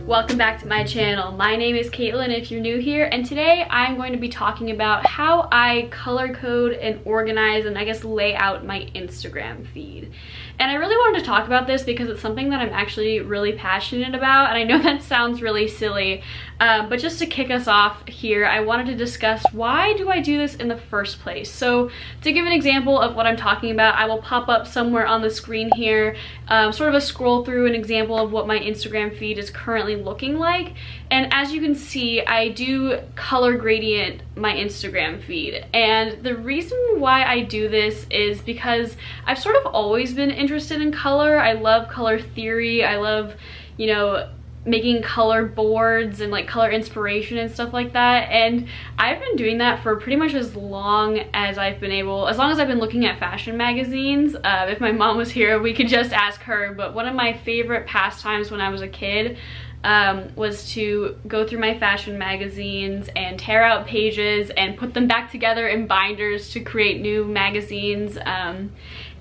Welcome back to my channel. My name is Caitlin if you're new here, and today I'm going to be talking about how I color code and organize and I guess lay out my Instagram feed. And I really wanted to talk about this because it's something that I'm actually really passionate about, and I know that sounds really silly, but just to kick us off here, I wanted to discuss why do I do this in the first place. So to give an example of what I'm talking about, I will pop up somewhere on the screen here, sort of a scroll through an example of what my Instagram feed is currently looking like. And as you can see, I do color gradient my Instagram feed, and the reason why I do this is because I've sort of always been interested in color. I love color theory. I love, you know, making color boards and like color inspiration and stuff like that, and I've been doing that for pretty much as long as I've been able, as long as I've been looking at fashion magazines. If my mom was here, we could just ask her, but one of my favorite pastimes when I was a kid was to go through my fashion magazines and tear out pages and put them back together in binders to create new magazines.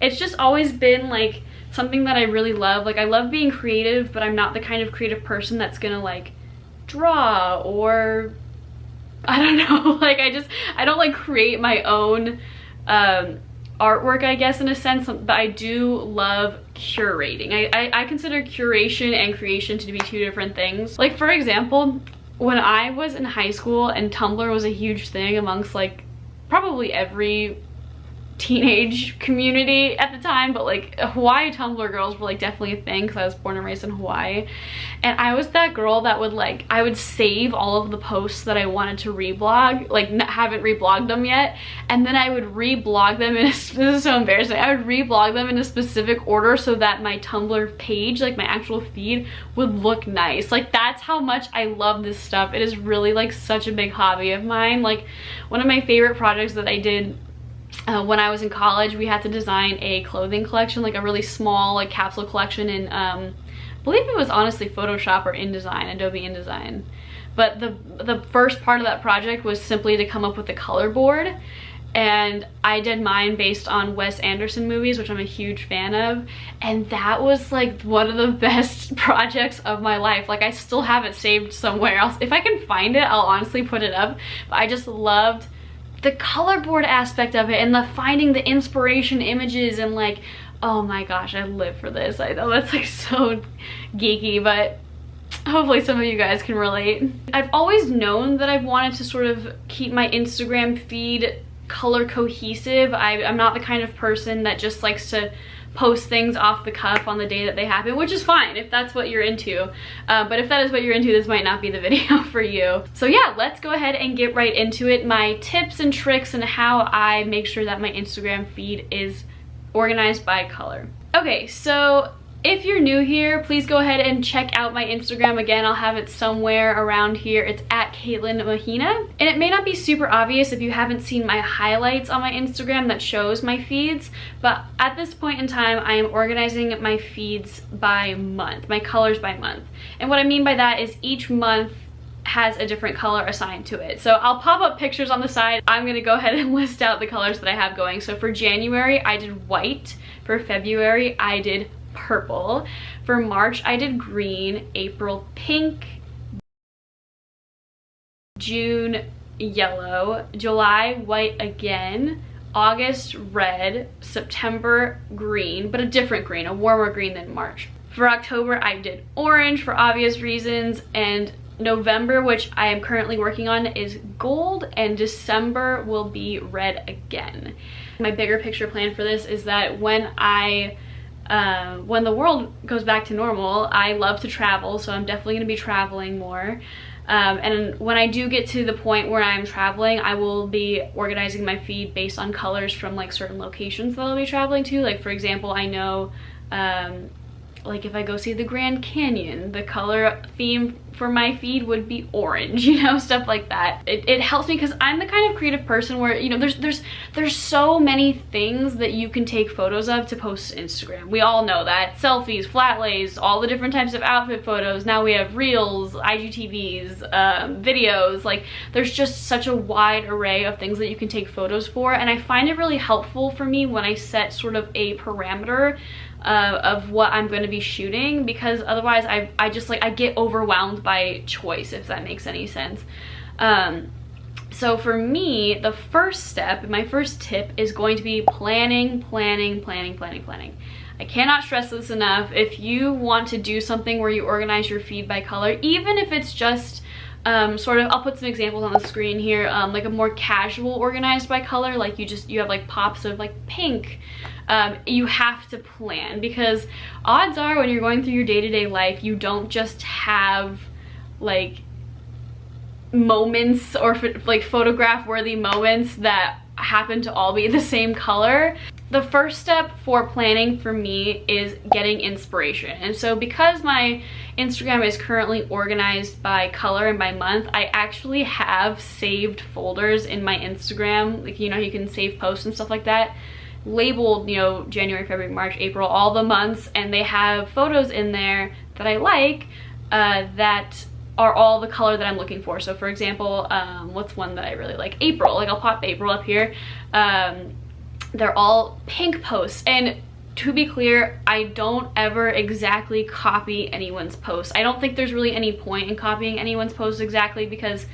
It's just always been like something that I really love. Like, I love being creative, but I'm not the kind of creative person that's gonna like draw or I don't know, like I don't like create my own artwork, I guess, in a sense, but I do love curating. I consider curation and creation to be two different things. Like, for example, when I was in high school and Tumblr was a huge thing amongst like probably every teenage community at the time, but like Hawaii Tumblr girls were like definitely a thing because I was born and raised in Hawaii, and I was that girl that would like, I would save all of the posts that I wanted to reblog, like haven't reblogged them yet, and then I would reblog them in this is so embarrassing, I would reblog them in a specific order so that my Tumblr page, like my actual feed, would look nice. Like, that's how much I love this stuff. It is really like such a big hobby of mine. Like, one of my favorite projects that I did when I was in college, we had to design a clothing collection, like a really small like capsule collection in I believe it was honestly Photoshop or InDesign, Adobe InDesign. But the first part of that project was simply to come up with a color board, and I did mine based on Wes Anderson movies, which I'm a huge fan of, and that was like one of the best projects of my life. Like, I still have it saved somewhere else. If I can find it, I'll honestly put it up, but I just loved the color board aspect of it and the finding the inspiration images, and like, oh my gosh, I live for this. I know that's like so geeky, but hopefully some of you guys can relate. I've always known that I've wanted to sort of keep my Instagram feed color cohesive. I'm not the kind of person that just likes to post things off the cuff on the day that they happen, which is fine if that's what you're into, but if that is what you're into, this might not be the video for you. So yeah, let's go ahead and get right into it. My tips and tricks and how I make sure that my Instagram feed is organized by color. Okay, so if you're new here, please go ahead and check out my Instagram. Again, I'll have it somewhere around here. It's at Caitlin Mahina. And it may not be super obvious if you haven't seen my highlights on my Instagram that shows my feeds, but at this point in time, I am organizing my feeds by month, my colors by month. And what I mean by that is each month has a different color assigned to it. So I'll pop up pictures on the side. I'm gonna go ahead and list out the colors that I have going. So for January, I did white. For February, I did purple. For March, I did green. April, pink. June, yellow. July, white again. August, red. September, green, but a different green, a warmer green than March. For October, I did orange for obvious reasons, and November, which I am currently working on, is gold, and December will be red again. My bigger picture plan for this is that when the world goes back to normal, I love to travel, so I'm definitely going to be traveling more. And when I do get to the point where I'm traveling, I will be organizing my feed based on colors from like certain locations that I'll be traveling to. Like, for example, I know like if I go see the Grand Canyon, the color theme for my feed would be orange, you know, stuff like that. It helps me because I'm the kind of creative person where, you know, there's so many things that you can take photos of to post to Instagram. We all know that. Selfies, flat lays, all the different types of outfit photos. Now we have reels, IGTVs, videos. Like, there's just such a wide array of things that you can take photos for, and I find it really helpful for me when I set sort of a parameter of what I'm going to be shooting, because otherwise I just like, I get overwhelmed by choice, if that makes any sense. So for me, the first step, my first tip is going to be planning. I cannot stress this enough. If you want to do something where you organize your feed by color, even if it's just sort of, I'll put some examples on the screen here, like a more casual organized by color, like you have like pops of like pink. You have to plan, because odds are when you're going through your day-to-day life, you don't just have like moments or like photograph worthy moments that happen to all be the same color. The first step for planning for me is getting inspiration. And so because my Instagram is currently organized by color and by month, I actually have saved folders in my Instagram, like, you know, you can save posts and stuff like that, labeled, you know, January, February, March, April, all the months, and they have photos in there that I like that are all the color that I'm looking for. So for example, what's one that I really like? April. Like, I'll pop April up here. They're all pink posts, and to be clear, I don't ever exactly copy anyone's posts. I don't think there's really any point in copying anyone's posts exactly, because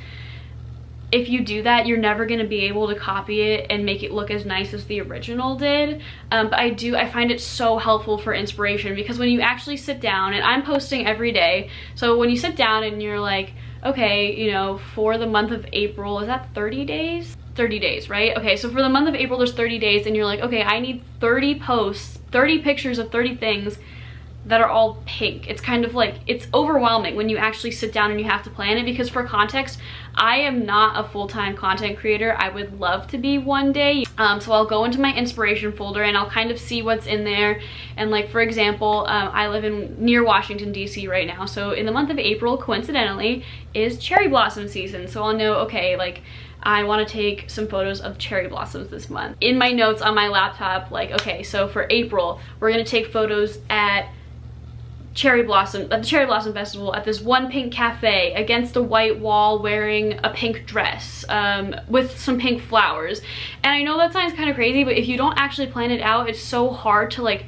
if you do that, you're never going to be able to copy it and make it look as nice as the original did. But I find it so helpful for inspiration, because when you actually sit down, and I'm posting every day, so when you sit down and you're like, okay, you know, for the month of April, is that 30 days? 30 days, right? Okay, so for the month of April, there's 30 days, and you're like, okay, I need 30 posts, 30 pictures of 30 things that are all pink. It's kind of like, it's overwhelming when you actually sit down and you have to plan it, because for context, I am not a full-time content creator. I would love to be one day. So I'll go into my inspiration folder and I'll kind of see what's in there. And like, for example, I live near Washington, DC right now. So in the month of April, coincidentally, is cherry blossom season. So I'll know, okay, like, I want to take some photos of cherry blossoms this month. In my notes on my laptop, like, okay, so for April, we're gonna take photos at the Cherry Blossom Festival at this one pink cafe against a white wall, wearing a pink dress with some pink flowers. And I know that sounds kind of crazy, but if you don't actually plan it out, it's so hard to like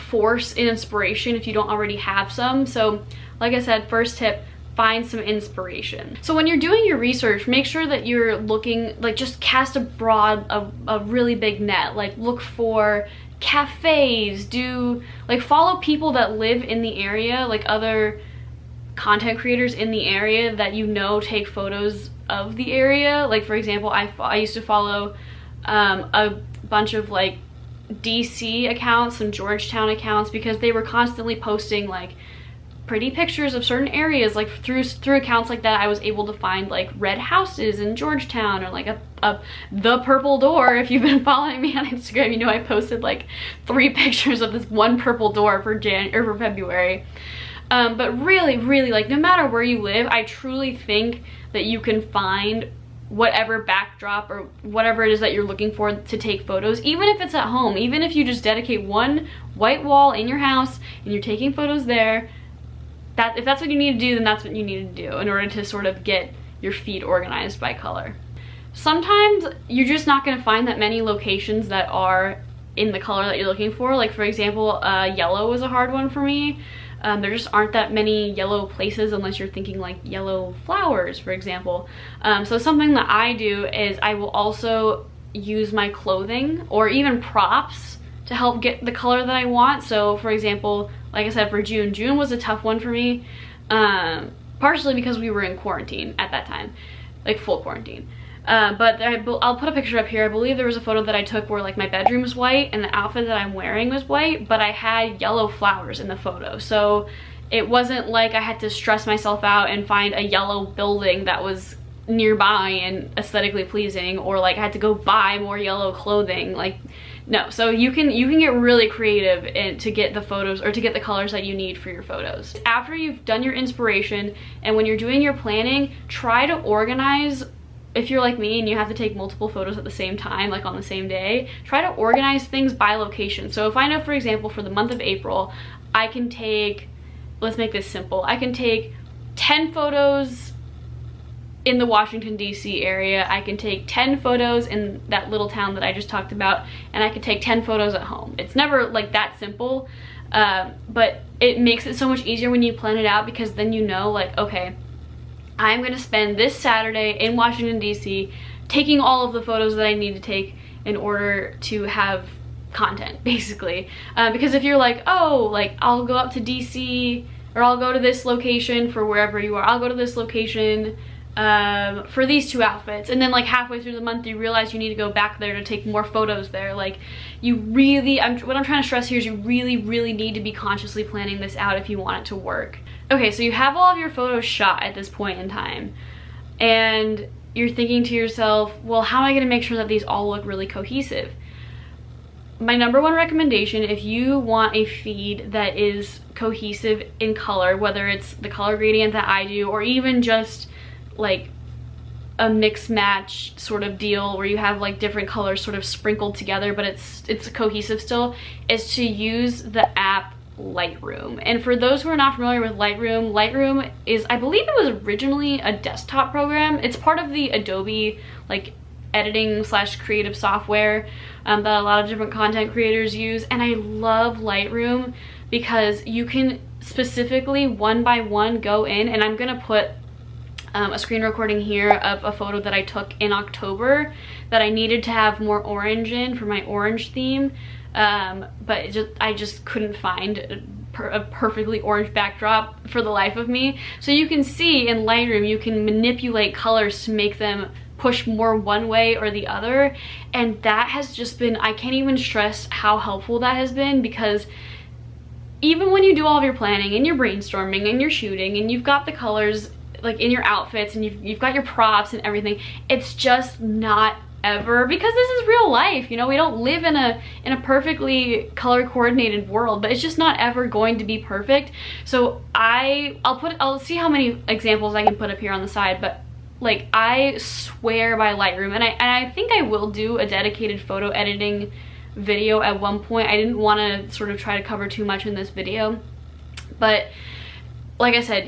force an inspiration if you don't already have some. So like I said, first tip, find some inspiration. So when you're doing your research, make sure that you're looking, like, just cast a really big net. Like, look for cafes, follow people that live in the area, like other content creators in the area that you know take photos of the area. Like, for example, I used to follow a bunch of like DC accounts, some Georgetown accounts, because they were constantly posting like pretty pictures of certain areas. Like through accounts like that, I was able to find like red houses in Georgetown, or like the purple door. If you've been following me on Instagram, you know I posted like 3 pictures of this one purple door for February. But really, like, no matter where you live, I truly think that you can find whatever backdrop or whatever it is that you're looking for to take photos, even if it's at home. Even if you just dedicate one white wall in your house and you're taking photos there, if that's what you need to do, then that's what you need to do in order to sort of get your feed organized by color. Sometimes you're just not going to find that many locations that are in the color that you're looking for. Like, for example, yellow is a hard one for me. There just aren't that many yellow places unless you're thinking like yellow flowers, for example. So something that I do is I will also use my clothing or even props to help get the color that I want. So for example, like I said, for June was a tough one for me, partially because we were in quarantine at that time, like full quarantine. But I'll put a picture up here. I believe there was a photo that I took where like my bedroom was white and the outfit that I'm wearing was white, but I had yellow flowers in the photo. So it wasn't like I had to stress myself out and find a yellow building that was nearby and aesthetically pleasing, or like I had to go buy more yellow clothing. Like, No, so you can get really creative to get the photos or to get the colors that you need for your photos. After you've done your inspiration and when you're doing your planning, try to organize. If you're like me and you have to take multiple photos at the same time, like on the same day, try to organize things by location. So if I know, for example, for the month of April, I can take, let's make this simple, I can take 10 photos in the Washington, D.C. area, I can take 10 photos in that little town that I just talked about, and I can take 10 photos at home. It's never like that simple, but it makes it so much easier when you plan it out, because then you know, like, okay, I'm gonna spend this Saturday in Washington, D.C. taking all of the photos that I need to take in order to have content, basically. Because if you're like, oh, like, I'll go up to D.C. or I'll go to this location for wherever you are, I'll go to this location for these 2 outfits, and then like halfway through the month you realize you need to go back there to take more photos there. Like, you really, what I'm trying to stress here is you really need to be consciously planning this out if you want it to work. Okay, so you have all of your photos shot at this point in time, and you're thinking to yourself, well, how am I going to make sure that these all look really cohesive? My #1 recommendation, if you want a feed that is cohesive in color, whether it's the color gradient that I do, or even just like a mix match sort of deal where you have like different colors sort of sprinkled together, but it's cohesive still, is to use the app Lightroom. And for those who are not familiar with Lightroom, Lightroom is, I believe it was originally a desktop program. It's part of the Adobe like editing / creative software that a lot of different content creators use. And I love Lightroom because you can specifically one by one go in, and I'm gonna put a screen recording here of a photo that I took in October that I needed to have more orange in for my orange theme, but I just couldn't find a perfectly orange backdrop for the life of me. So you can see in Lightroom you can manipulate colors to make them push more one way or the other, and that has just been, I can't even stress how helpful that has been, because even when you do all of your planning and your brainstorming and your shooting and you've got the colors like in your outfits and you've got your props and everything, it's just not ever, because this is real life, you know, we don't live in a perfectly color coordinated world, but it's just not ever going to be perfect. So I'll see how many examples I can put up here on the side, but like, I swear by Lightroom, and I think I will do a dedicated photo editing video at one point. I didn't want to sort of try to cover too much in this video, but like I said,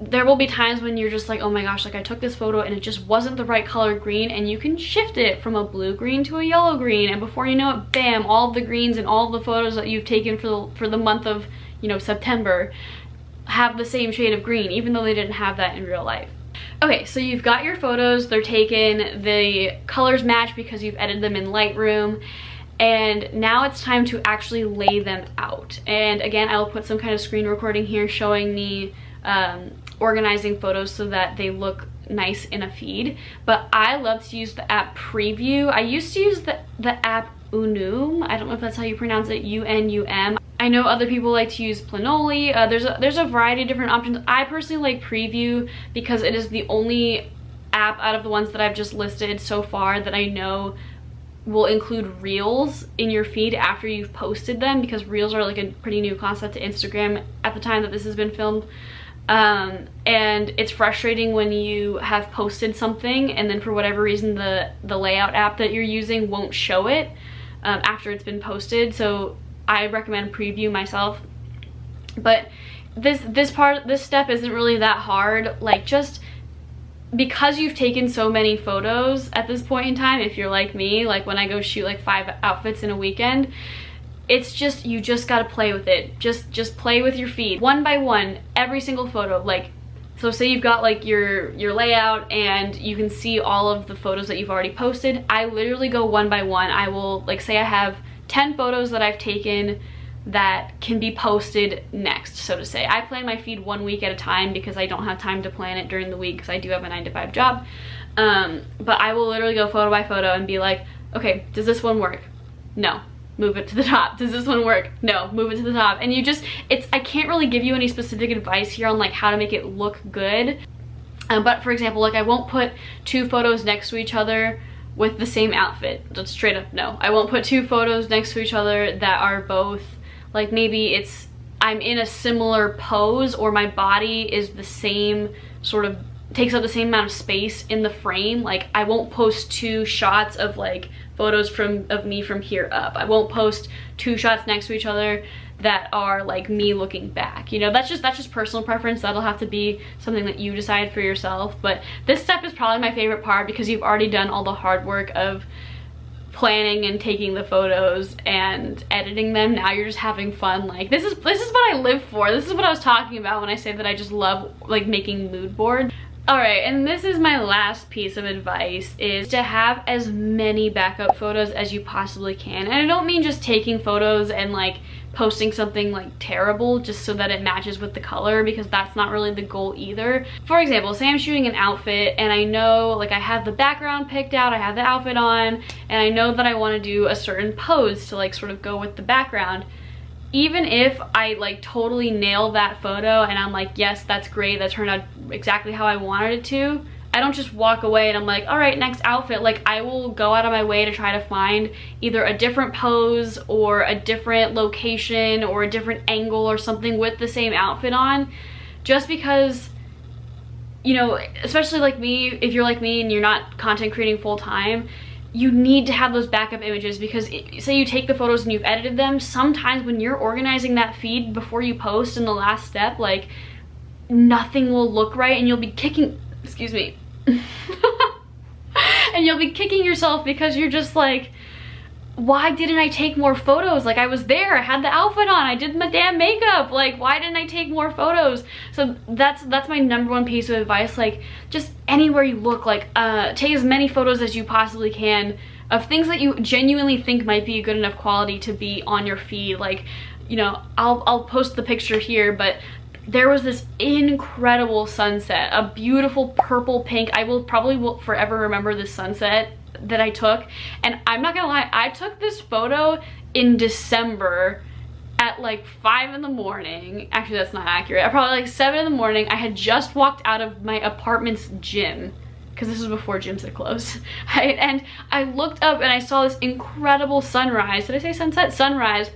there will be times when you're just like, oh my gosh, like I took this photo and it just wasn't the right color green, and you can shift it from a blue green to a yellow green, and before you know it, bam, all of the greens and all of the photos that you've taken for the month of, you know, September have the same shade of green, even though they didn't have that in real life. Okay, so you've got your photos, they're taken, the colors match because you've edited them in Lightroom, and now it's time to actually lay them out. And again, I will put some kind of screen recording here showing me organizing photos so that they look nice in a feed. But I love to use the app Preview. I used to use the app Unum. I don't know if that's how you pronounce it, UNUM. I know other people like to use Planoly. There's a variety of different options. I personally like Preview because it is the only app out of the ones that I've just listed so far that I know will include reels in your feed after you've posted them, because reels are like a pretty new concept to Instagram at the time that this has been filmed. And it's frustrating when you have posted something and then for whatever reason the layout app that you're using won't show it after it's been posted. So I recommend Preview myself. But this step isn't really that hard. Like, just because you've taken so many photos at this point in time, if you're like me, like when I go shoot like 5 outfits in a weekend, it's just, you just gotta play with it. Just play with your feed one by one, every single photo. Like, so say you've got like your layout and you can see all of the photos that you've already posted. I literally go one by one. I will, like, say I have 10 photos that I've taken that can be posted next, so to say. I plan my feed 1 week at a time because I don't have time to plan it during the week because I do have a 9-to-5 job. But I will literally go photo by photo and be like, okay, does this one work? No. Move it to the top. Does this one work? No. Move it to the top. And you just, I can't really give you any specific advice here on like how to make it look good. But for example, like I won't put 2 photos next to each other with the same outfit. Just straight up no. I won't put 2 photos next to each other that are both, like maybe it's I'm in a similar pose or my body is the same sort of, takes up the same amount of space in the frame. Like I won't post 2 shots of like photos of me from here up. I won't post 2 shots next to each other that are like me looking back. You know, that's just personal preference. That'll have to be something that you decide for yourself. But this step is probably my favorite part because you've already done all the hard work of planning and taking the photos and editing them. Now you're just having fun. Like this is what I live for. This is what I was talking about when I say that I just love like making mood boards. All right, and this is my last piece of advice, is to have as many backup photos as you possibly can. And I don't mean just taking photos and like posting something like terrible just so that it matches with the color, because that's not really the goal either. For example, say I'm shooting an outfit and I know like I have the background picked out, I have the outfit on, and I know that I want to do a certain pose to like sort of go with the background. Even if I like totally nail that photo and I'm like, yes, that's great, that turned out exactly how I wanted it to, I don't just walk away and I'm like, all right, next outfit. Like I will go out of my way to try to find either a different pose or a different location or a different angle or something with the same outfit on, just because, you know, especially like me, if you're like me and you're not content creating full time, you need to have those backup images, because say you take the photos and you've edited them, sometimes when you're organizing that feed before you post in the last step, like nothing will look right and you'll be kicking, excuse me, and you'll be kicking yourself because you're just like, why didn't I take more photos? Like I was there, I had the outfit on, I did my damn makeup, like why didn't I take more photos? So that's my #1 piece of advice. Like just anywhere you look, like take as many photos as you possibly can of things that you genuinely think might be a good enough quality to be on your feed. Like, you know, I'll post the picture here, but there was this incredible sunset, a beautiful purple pink. I will forever remember this sunset that I took, and I'm not gonna lie, I took this photo in December at like 5 in the morning. Actually, that's not accurate. Probably like 7 in the morning. I had just walked out of my apartment's gym, because this was before gyms had closed. And I looked up and I saw this incredible sunrise. Did I say sunset? Sunrise.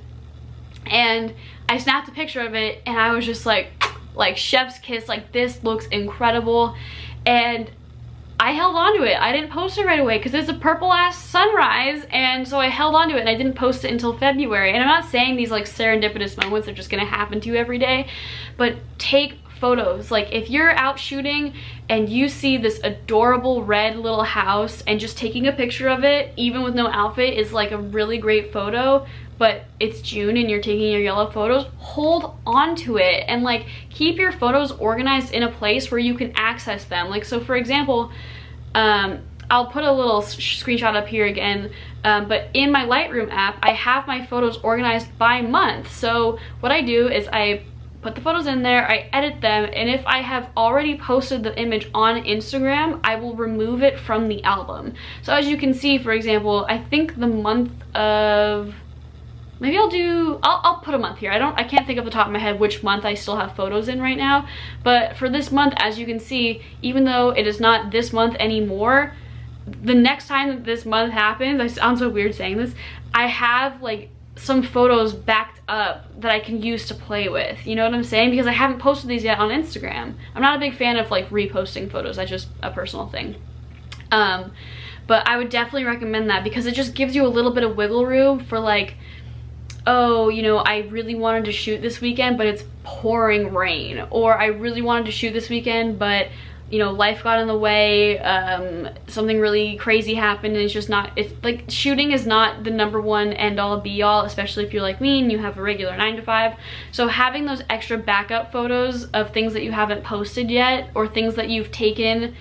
And I snapped a picture of it and I was just like chef's kiss, like this looks incredible. And I held on to it. I didn't post it right away because it's a purple ass sunrise, and so I held on to it and I didn't post it until February. And I'm not saying these like serendipitous moments are just gonna happen to you every day, but take photos. Like if you're out shooting and you see this adorable red little house, and just taking a picture of it even with no outfit is like a really great photo, but it's June and you're taking your yellow photos, hold on to it and like keep your photos organized in a place where you can access them. Like, so for example, I'll put a little screenshot up here again, but in my Lightroom app, I have my photos organized by month. So what I do is I put the photos in there, I edit them, and if I have already posted the image on Instagram, I will remove it from the album. So as you can see, for example, I think the month of, maybe I'll put a month here. I can't think off the top of my head which month I still have photos in right now. But for this month, as you can see, even though it is not this month anymore, the next time that this month happens, I sound so weird saying this, I have like some photos backed up that I can use to play with. You know what I'm saying? Because I haven't posted these yet on Instagram. I'm not a big fan of like reposting photos. That's just a personal thing. But I would definitely recommend that, because it just gives you a little bit of wiggle room for like, oh, you know, I really wanted to shoot this weekend, but it's pouring rain. Or I really wanted to shoot this weekend, but, you know, life got in the way, something really crazy happened, and it's just not, it's like, shooting is not the #1 end all be all, especially if you're like me and you have a regular 9 to 5. So having those extra backup photos of things that you haven't posted yet, or things that you've taken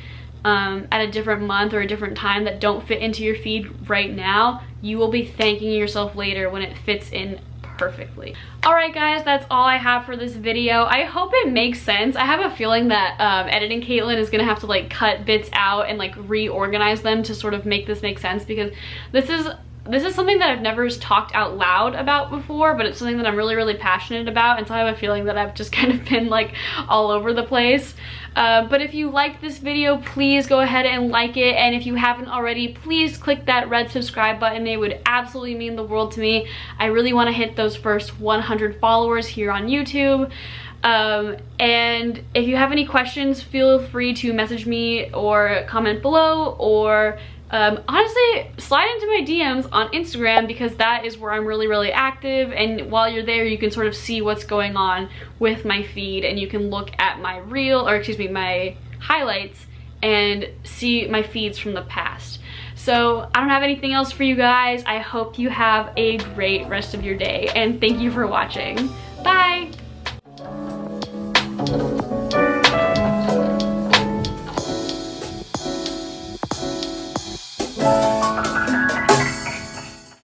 at a different month or a different time that don't fit into your feed right now, you will be thanking yourself later when it fits in perfectly. Alright guys, that's all I have for this video. I hope it makes sense. I have a feeling that editing Caitlin is gonna have to like cut bits out and like reorganize them to sort of make this make sense, because this is this is something that I've never talked out loud about before, but it's something that I'm really, really passionate about, and so I have a feeling that I've just kind of been like all over the place. But if you like this video, please go ahead and like it, and if you haven't already, please click that red subscribe button. It would absolutely mean the world to me. I really want to hit those first 100 followers here on YouTube. And if you have any questions, feel free to message me or comment below, or honestly slide into my DMs on Instagram, because that is where I'm really, really active, and while you're there you can sort of see what's going on with my feed, and you can look at my my highlights and see my feeds from the past. So I don't have anything else for you guys. I hope you have a great rest of your day, and thank you for watching. Bye!